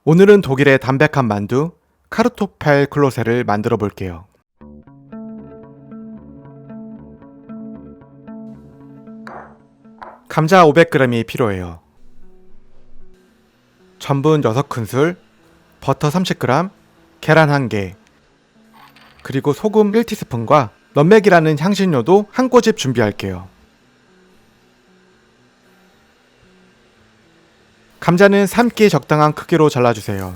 오늘은 독일의 담백한 만두 카르토펠 클로세를 만들어 볼게요. 감자 500g이 필요해요. 전분 6큰술, 버터 30g, 계란 1개, 그리고 소금 1티스푼과 넛맥이라는 향신료도 한 꼬집 준비할게요. 감자는 삶기에 적당한 크기로 잘라주세요.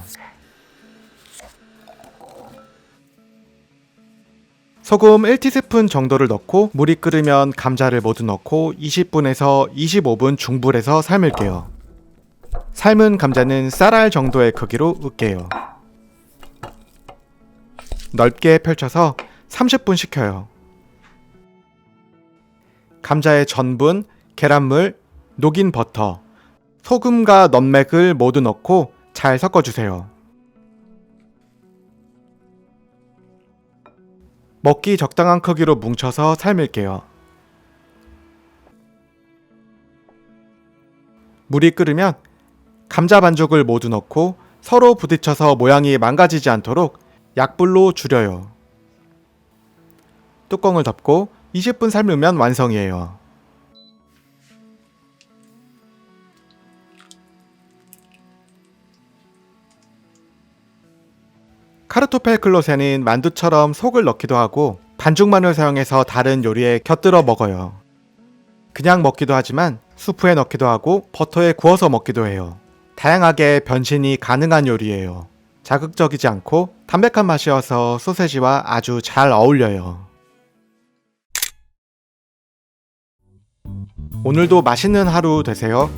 소금 1티스푼 정도를 넣고 물이 끓으면 감자를 모두 넣고 20분에서 25분 중불에서 삶을게요. 삶은 감자는 쌀알 정도의 크기로 으깨요. 넓게 펼쳐서 30분 식혀요. 감자에 전분, 계란물, 녹인 버터, 소금과 넛맥을 모두 넣고 잘 섞어주세요. 먹기 적당한 크기로 뭉쳐서 삶을게요. 물이 끓으면 감자 반죽을 모두 넣고 서로 부딪혀서 모양이 망가지지 않도록 약불로 줄여요. 뚜껑을 덮고 20분 삶으면 완성이에요. 카르토펠 클로세는 만두처럼 속을 넣기도 하고 반죽만을 사용해서 다른 요리에 곁들여 먹어요. 그냥 먹기도 하지만 수프에 넣기도 하고 버터에 구워서 먹기도 해요. 다양하게 변신이 가능한 요리예요. 자극적이지 않고 담백한 맛이어서 소세지와 아주 잘 어울려요. 오늘도 맛있는 하루 되세요.